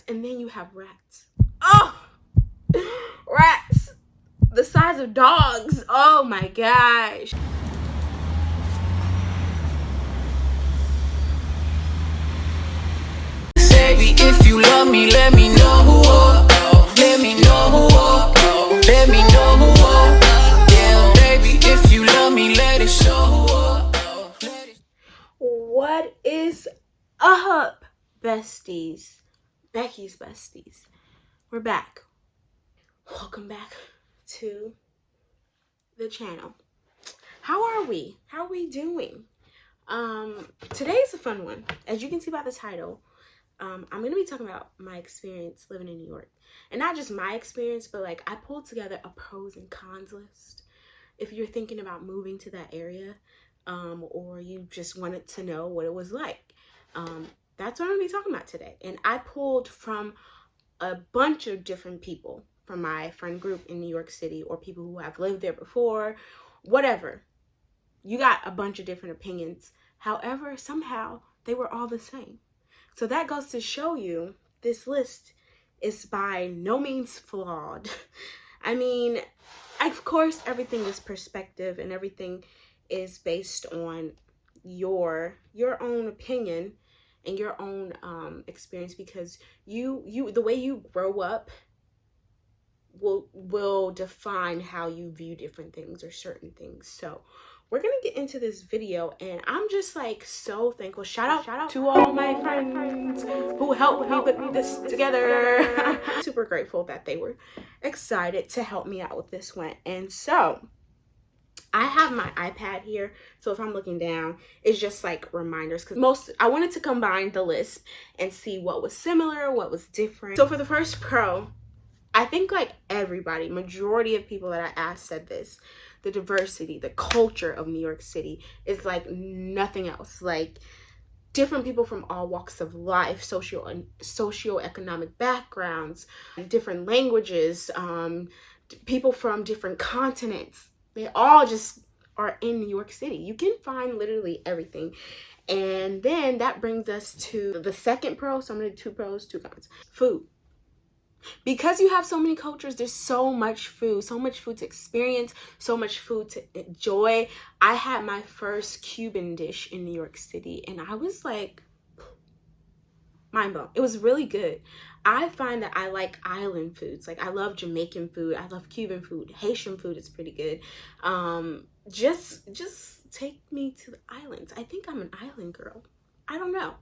And then you have rats. Oh, rats the size of dogs. Oh my gosh. Baby, if you love me, let me know who. Let me know who. Let me know who. Yeah, baby, if you love me, let it show. What is up, besties? Becky's besties. We're back. Welcome back to the channel. How are we? How are we doing? Today's a fun one. As you can see by the title, I'm going to be talking about my experience living in New York. And not just my experience, but like I pulled together a pros and cons list. If you're thinking about moving to that area, or you just wanted to know what it was like, that's what I'm going to be talking about today. And I pulled from a bunch of different people from my friend group in New York City, or people who have lived there before, whatever. You got a bunch of different opinions. However, somehow they were all the same. So that goes to show you this list is by no means flawed. I mean, of course, everything is perspective and everything is based on your own opinion and your own experience, because you the way you grow up will define how you view different things or certain things. So we're gonna get into this video, and I'm just like so thankful. Shout out to all my friends who helped me put this together. Super grateful that they were excited to help me out with this one. And so I have my iPad here, so if I'm looking down, it's just like reminders, because I wanted to combine the list and see what was similar, what was different. So for the first pro, I think like everybody, majority of people that I asked said this: the diversity, the culture of New York City is like nothing else. Like different people from all walks of life, socioeconomic backgrounds, different languages, people from different continents. They all just are in New York City. You can find literally everything. And then that brings us to the second pro. So I'm gonna do two pros, two cons. Food. Because you have so many cultures, there's so much food to experience, so much food to enjoy. I had my first Cuban dish in New York City, and I was like mind blown. It was really good. I find that I like island foods. Like I love Jamaican food, I love Cuban food, Haitian food is pretty good. Just take me to the islands. I think I'm an island girl. I don't know.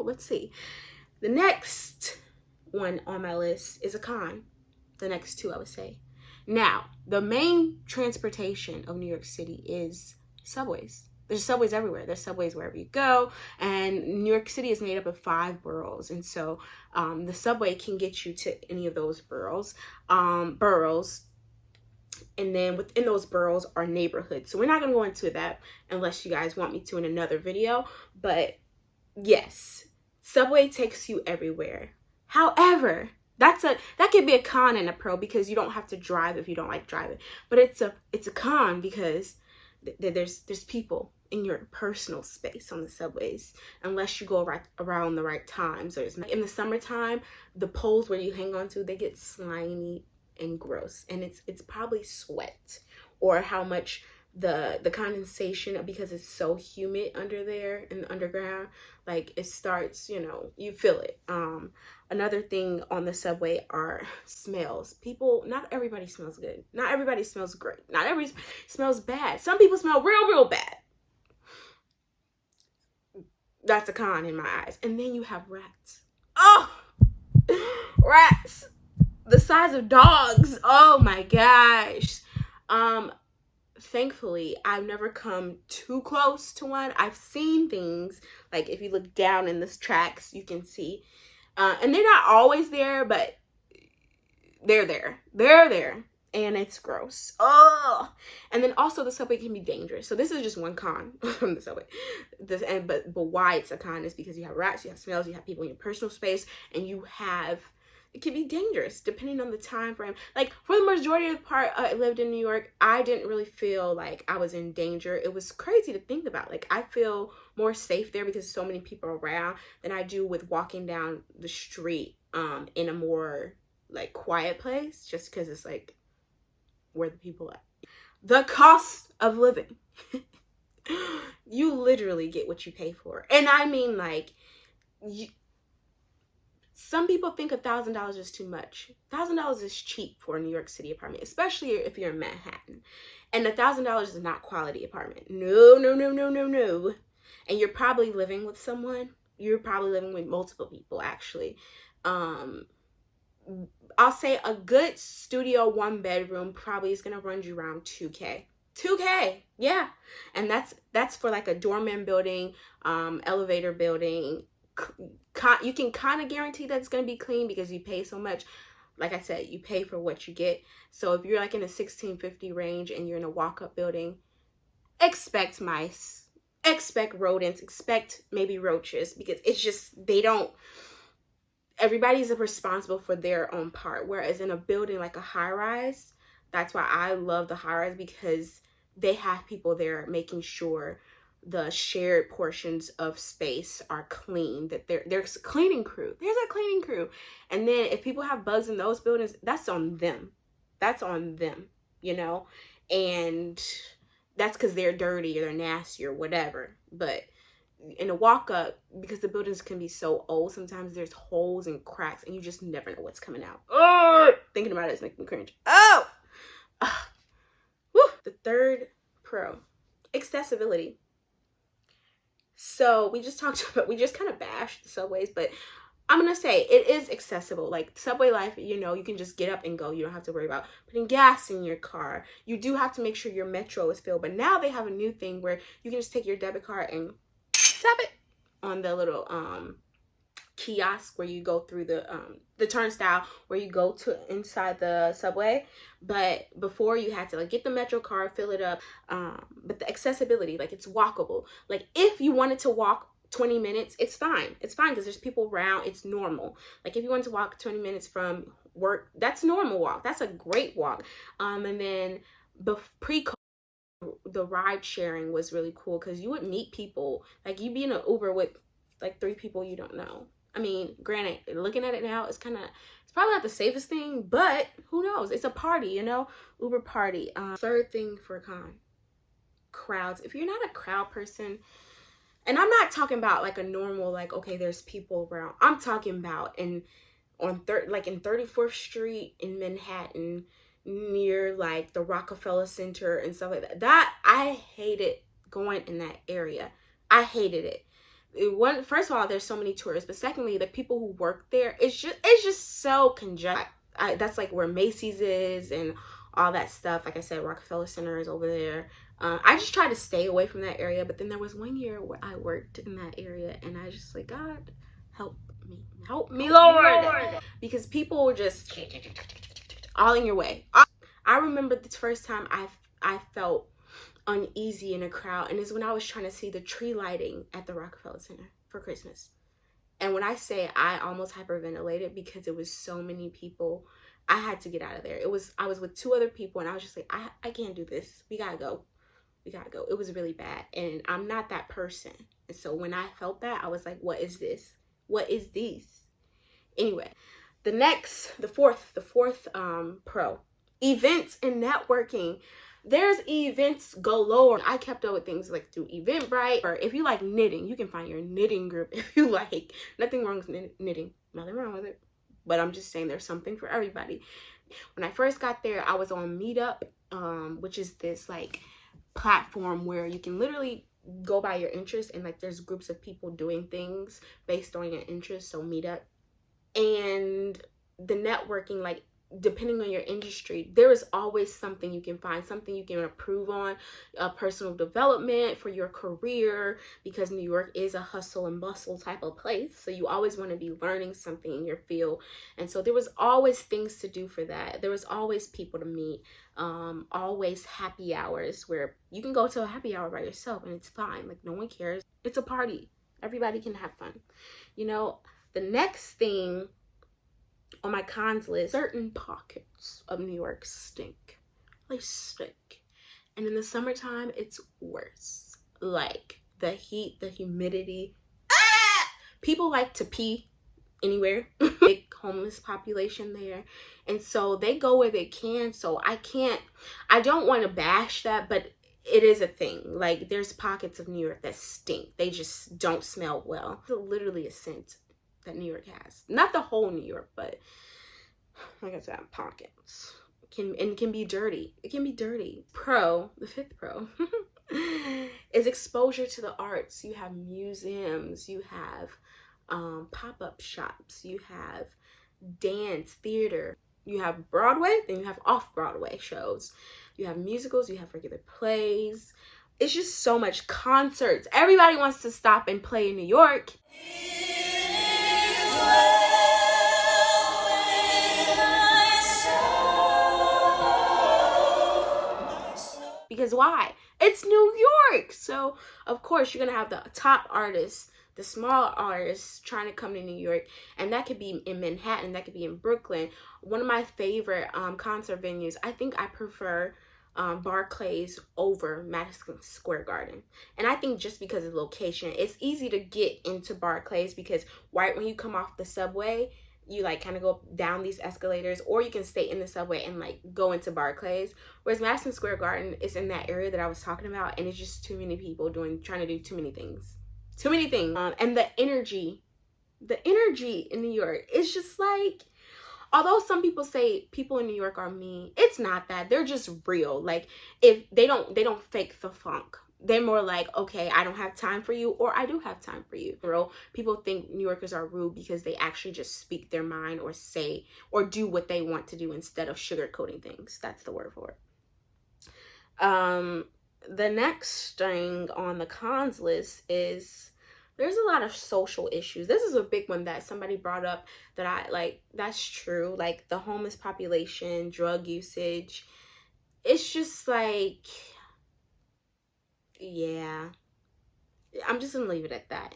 Let's see. The next one on my list is a con. The next two, I would say. Now, the main transportation of New York City is subways. There's subways everywhere. There's subways wherever you go. And New York City is made up of 5 boroughs. And so the subway can get you to any of those boroughs. And then within those boroughs are neighborhoods. So we're not going to go into that unless you guys want me to in another video. But yes, subway takes you everywhere. However, that could be a con and a pro, because you don't have to drive if you don't like driving. But it's a con because there's people in your personal space on the subways, unless you go around the right times. In the summertime, the poles where you hang on to, they get slimy and gross, and it's probably sweat or how much the condensation, because it's so humid under there in the underground, like it starts, you feel it. Another thing on the subway are smells. Not everybody smells good, not everybody smells great, not everybody smells bad. Some people smell real bad. That's a con in my eyes. And then you have rats. Oh, rats the size of dogs. Oh my gosh. Thankfully, I've never come too close to one. I've seen things, like if you look down in the tracks, you can see, and they're not always there, but they're there, and it's gross. Oh, and then also the subway can be dangerous. So this is just one con from the subway. But why it's a con is because you have rats, you have smells, you have people in your personal space, and you have it can be dangerous depending on the time frame. Like, for the majority of the part I lived in New York, I didn't really feel like I was in danger. It was crazy to think about. Like, I feel more safe there because so many people around than I do with walking down the street in a more like quiet place, just because it's like where the people at. The cost of living. You literally get what you pay for. And I mean, like, some people think $1,000 is too much. $1,000 is cheap for a New York City apartment, especially if you're in Manhattan. And $1,000 is not quality apartment. No, no, no, no, no, no. And you're probably living with someone. You're probably living with multiple people, actually. I'll say a good studio 1-bedroom probably is gonna run you around $2K. $2K, yeah. And that's for like a doorman building, elevator building. You can kind of guarantee that it's going to be clean because you pay so much. Like I said, you pay for what you get. So if you're like in a 1650 range and you're in a walk-up building, expect mice, expect rodents, expect maybe roaches, because it's just, everybody's responsible for their own part. Whereas in a building like a high-rise, that's why I love the high-rise, because they have people there making sure the shared portions of space are clean, that there's a cleaning crew. There's a cleaning crew. And then if people have bugs in those buildings, that's on them. That's on them, you know? And that's because they're dirty or they're nasty or whatever. But in a walk-up, because the buildings can be so old, sometimes there's holes and cracks and you just never know what's coming out. Oh, thinking about it is making me cringe. Oh! Woo. The third pro, accessibility. So we just kind of bashed the subways, but I'm gonna say it is accessible. Like, subway life, you know, you can just get up and go. You don't have to worry about putting gas in your car. You do have to make sure your metro is filled, but now they have a new thing where you can just take your debit card and tap it on the little kiosk where you go through the turnstile where you go to inside the subway. But before, you had to like get the metro card, fill it up. But the accessibility, like, it's walkable. Like, if you wanted to walk 20 minutes, it's fine. It's fine because there's people around. It's normal. Like, if you wanted to walk 20 minutes from work, that's a normal walk. That's a great walk. And then pre-COVID, the ride sharing was really cool because you would meet people. Like, you'd be in an Uber with like 3 people you don't know. I mean, granted, looking at it now, it's probably not the safest thing, but who knows? It's a party, you know? Uber party. Third thing for crowds. If you're not a crowd person, and I'm not talking about like a normal, like, okay, there's people around. I'm talking about in 34th Street in Manhattan, near like the Rockefeller Center and stuff like that. I hated going in that area. I hated it. First of all, there's so many tourists, but secondly, the people who work there, it's just so congested. That's like where Macy's is and all that stuff. Like I said, Rockefeller Center is over there. I just tried to stay away from that area, but then there was one year where I worked in that area, and I just like, God, help me, Lord, because people were just all in your way. I remember the first time I felt uneasy in a crowd, and it's when I was trying to see the tree lighting at the Rockefeller Center for Christmas. And when I say I almost hyperventilated because it was so many people, I had to get out of there. I was with 2 other people, and I was just like, I can't do this. We gotta go. It was really bad, and I'm not that person. And so when I felt that, I was like, what is this? What is this? Anyway, the fourth pro, events and networking. There's events galore. I kept up with things like through Eventbrite, or if you like knitting, you can find your knitting group if you like. Nothing wrong with knitting. Nothing wrong with it. But I'm just saying there's something for everybody. When I first got there, I was on Meetup, which is this like platform where you can literally go by your interests, and like there's groups of people doing things based on your interests. So Meetup. And the networking, like, depending on your industry, there is always something you can find, something you can improve on, personal development for your career, because New York is a hustle and bustle type of place. So you always want to be learning something in your field. And so there was always things to do for that. There was always people to meet, always happy hours where you can go to a happy hour by yourself and it's fine. Like, no one cares. It's a party. Everybody can have fun. You know, the next thing on my cons list, certain pockets of New York stink. They stink. And in the summertime, it's worse. Like the heat, the humidity. People like to pee anywhere. Big homeless population there, and so they go where they can. So I don't want to bash that, but it is a thing. Like there's pockets of New York that stink. They just don't smell well. It's literally a scent that New York has. Not the whole New York, but like I said, pockets can be dirty. It can be dirty. The fifth pro is exposure to the arts. You have museums, you have pop-up shops, you have dance, theater, you have Broadway, then you have off-Broadway shows, you have musicals, you have regular plays. It's just so much. Concerts. Everybody wants to stop and play in New York. Because why? It's New York. So of course you're gonna have the top artists, the small artists trying to come to New York, and that could be in Manhattan, that could be in Brooklyn. One of my favorite concert venues, I think I prefer Barclays over Madison Square Garden. And I think just because of the location, it's easy to get into Barclays because right when you come off the subway, you like kind of go down these escalators, or you can stay in the subway and like go into Barclays. Whereas Madison Square Garden is in that area that I was talking about, and it's just too many people trying to do too many things. And the energy in New York is just like, although some people say people in New York are mean, it's not that. They're just real. Like if they don't fake the funk. They're more like, okay, I don't have time for you, or I do have time for you. People think New Yorkers are rude because they actually just speak their mind or say or do what they want to do instead of sugarcoating things. That's the word for it. The next thing on the cons list is there's a lot of social issues. This is a big one that somebody brought up that I like. That's true. Like the homeless population, drug usage. It's just like, yeah, I'm just gonna leave it at that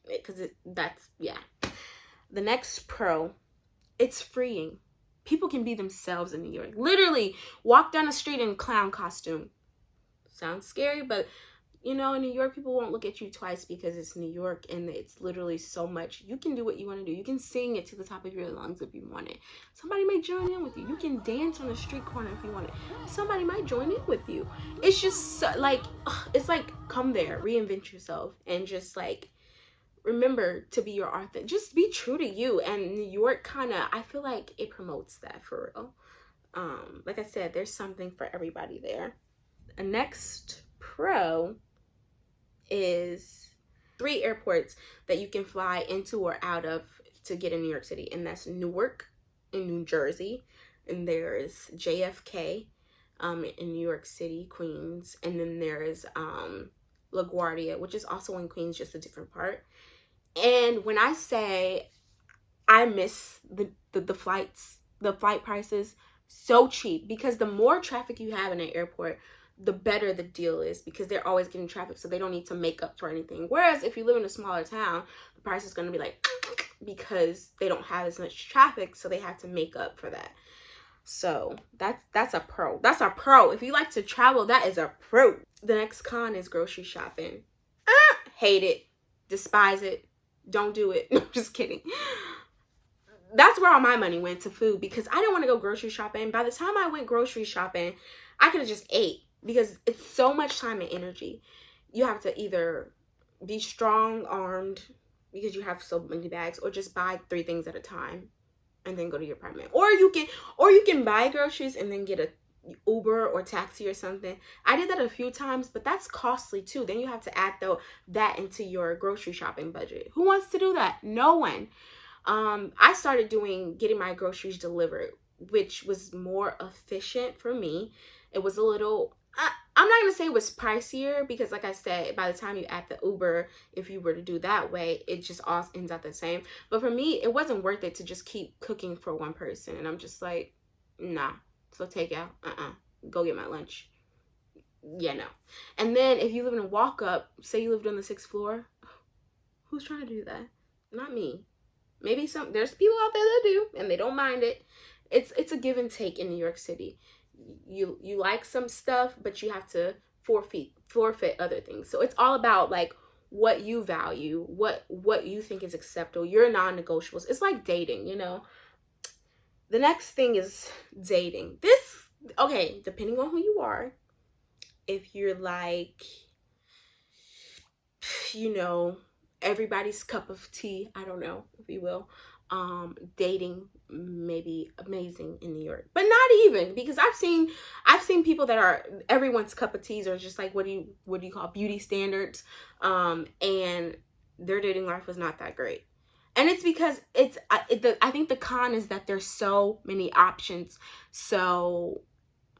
because yeah. The next pro, it's freeing. People can be themselves in New York. Literally walk down the street in clown costume. Sounds scary, but you know, in New York, people won't look at you twice because it's New York and it's literally so much. You can do what you want to do. You can sing it to the top of your lungs if you want it. Somebody may join in with you. You can dance on the street corner if you want it. Somebody might join in with you. It's just so, like, it's like, come there, reinvent yourself, and just like, remember to be your author. Just be true to you. And New York kind of, I feel like it promotes that for real. Like I said, there's something for everybody there. A next pro is 3 airports that you can fly into or out of to get in New York City, and that's Newark in New Jersey, and there's JFK in New York City, Queens, and then there's LaGuardia, which is also in Queens, just a different part. And when I say I miss the flight prices, so cheap, because the more traffic you have in an airport, the better the deal is, because they're always getting traffic, so they don't need to make up for anything. Whereas if you live in a smaller town, the price is going to be like, because they don't have as much traffic, so they have to make up for that. So that's a pro. That's a pro. If you like to travel, that is a pro. The next con is grocery shopping. Hate it, despise it, don't do it. No, just kidding. That's where all my money went, to food, because I didn't want to go grocery shopping. By the time I went grocery shopping, I could have just ate, because it's so much time and energy. You have to either be strong-armed because you have so many bags, or just buy 3 things at a time and then go to your apartment. Or you can buy groceries and then get a Uber or taxi or something. I did that a few times, but that's costly too. Then you have to add that into your grocery shopping budget. Who wants to do that? No one. I started getting my groceries delivered, which was more efficient for me. It was a little, I'm not going to say it was pricier, because like I said, by the time you add the Uber, if you were to do that way, it just all ends up the same. But for me, it wasn't worth it to just keep cooking for one person. And I'm just like, nah. So take out, go get my lunch. Yeah, no. And then if you live in a walk-up, say you lived on the 6th floor, who's trying to do that? Not me. Maybe there's people out there that do, and they don't mind it. It's a give and take in New York City. You like some stuff, but you have to forfeit other things. So it's all about like what you value, what you think is acceptable, your non-negotiables. It's like dating, you know. The next thing is dating. Okay, depending on who you are, if you're like, you know, everybody's cup of tea, I don't know, if you will, dating may be amazing in New York, but not even, because I've seen people that are everyone's cup of teas, or just like what do you call beauty standards, and their dating life was not that great. And it's because I think the con is that there's so many options. So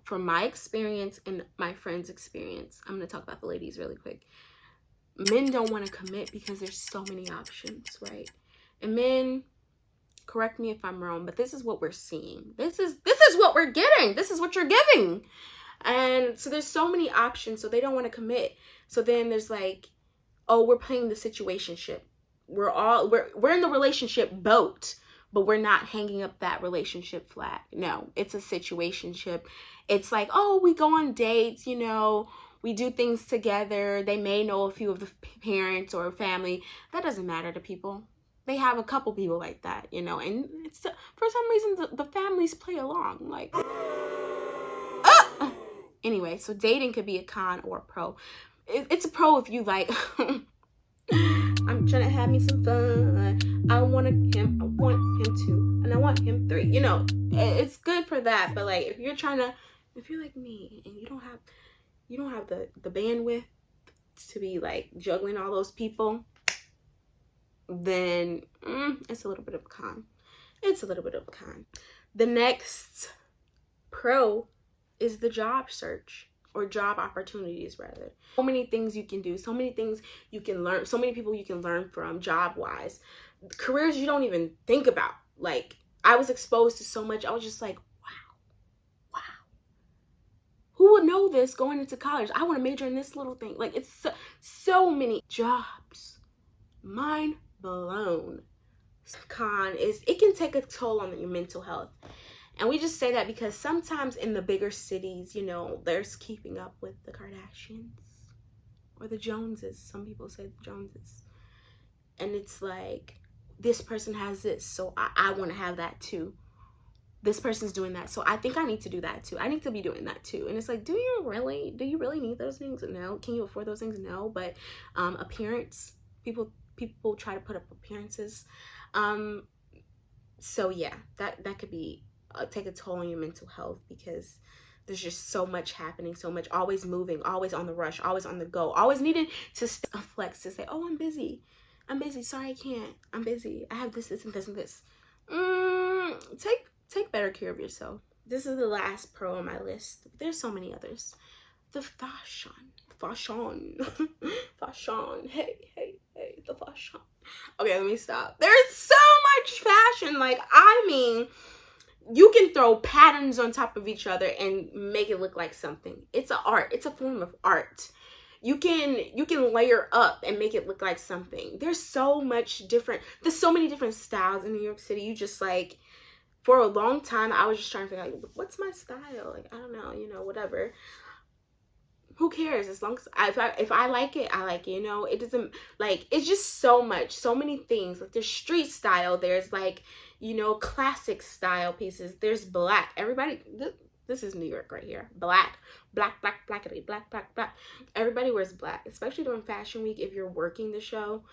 from my experience and my friends' experience, I'm going to talk about the ladies really quick. Men don't want to commit because there's so many options, right? And men, correct me if I'm wrong, but this is what we're seeing. This is what we're getting. This is what you're giving. And so there's so many options, so they don't want to commit. So then there's like, oh, we're playing the situationship. We're in the relationship boat, but we're not hanging up that relationship flag. No, it's a situationship. It's like, oh, we go on dates, you know, we do things together. They may know a few of the parents or family. That doesn't matter to people. They have a couple people like that, you know, and it's for some reason the families play along. Like, anyway, so dating could be a con or a pro. It's a pro if you like. I'm trying to have me some fun. I want him two, and I want him three. You know, it's good for that. But like, if you're like me and you don't have the bandwidth to be like juggling all those people, then it's a little bit of a con. It's a little bit of a con. The next pro is the job search, or job opportunities rather. So many things you can do, so many things you can learn, so many people you can learn from job-wise. Careers you don't even think about. Like, I was exposed to so much. I was just like, wow. Who would know this going into college? I want to major in this little thing. Like, it's so many jobs. Mind blown. Con is it can take a toll on your mental health. And we just say that because sometimes in the bigger cities, you know, there's keeping up with the Kardashians or the Joneses. Some people say the Joneses. And it's like, this person has this, so I want to have that too. This person's doing that, so I think I need to do that too. I need to be doing that too. And it's like, do you really need those things? No. Can you afford those things? No. But appearance, people try to put up appearances. So yeah, that could be take a toll on your mental health, because there's just so much happening, so much, always moving, always on the rush, always on the go, always needing to flex, to say, oh, I'm busy, sorry, I can't, I'm busy, I have this and this and this. Take better care of yourself. This is the last pro on my list. There's so many others. The fashion. Hey, the fashion. Okay, let me stop. There's so much fashion. Like, I mean, you can throw patterns on top of each other and make it look like something. It's an art. It's a form of art. You can layer up and make it look like something. There's so many different styles in New York City. You just like, for a long time, I was just trying to figure out, what's my style? Like, I don't know, you know, whatever. Who cares? As long as if I like it, I like it, you know. It doesn't, like, it's just so many things. Like, there's street style, there's like, you know, classic style pieces, there's black. Everybody, this is New York right here. Black. Everybody wears black, especially during Fashion Week. If you're working the show,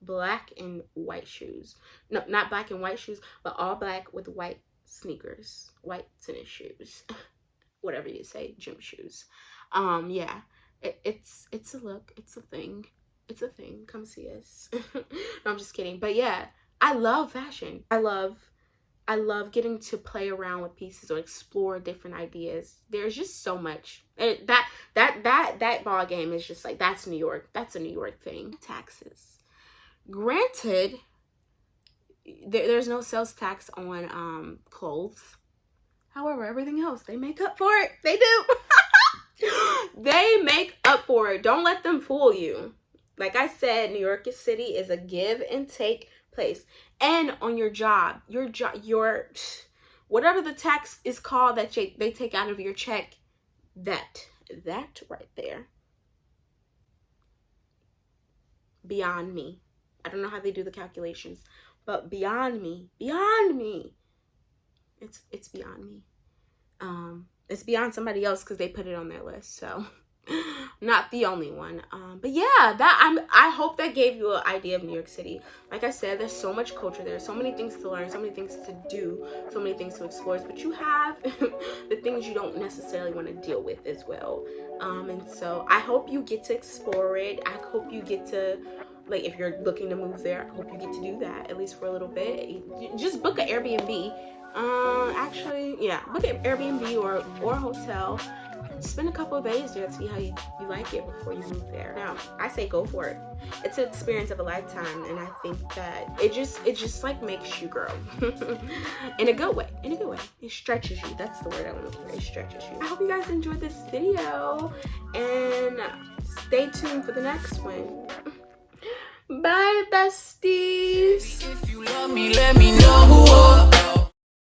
black and white shoes. No, not black and white shoes, but all black with white sneakers, white tennis shoes, whatever you say, gym shoes. Yeah, it's a look, it's a thing, come see us. No, I'm just kidding. But yeah, I love fashion. I love getting to play around with pieces or explore different ideas. There's just so much. That ball game is just like, that's New York. That's a New York thing. Taxes. Granted, there's no sales tax on clothes. However, everything else, they make up for it. They do. They make up for it. Don't let them fool you. Like I said, New York City is a give and take place. And on your job, your whatever the tax is called that they take out of your check, that right there, beyond me. I don't know how they do the calculations, but beyond me, it's beyond me. It's beyond somebody else because they put it on their list, so not the only one. But yeah, I hope that gave you an idea of New York City. Like I said, there's so much culture there, so many things to learn, so many things to do, so many things to explore, but you have the things you don't necessarily want to deal with as well. And so I hope you get to explore it. I hope you get to, like, if you're looking to move there, I hope you get to do that, at least for a little bit. Just book an Airbnb. Actually, yeah, book an Airbnb or a hotel. Spend a couple of days there to see how you like it before you move there. Now, I say go for it. It's an experience of a lifetime, and I think that it just like makes you grow in a good way. It stretches you. That's the word I want to hear. It stretches you. I hope you guys enjoyed this video, and stay tuned for the next one. Bye, besties. If you love me, let me know.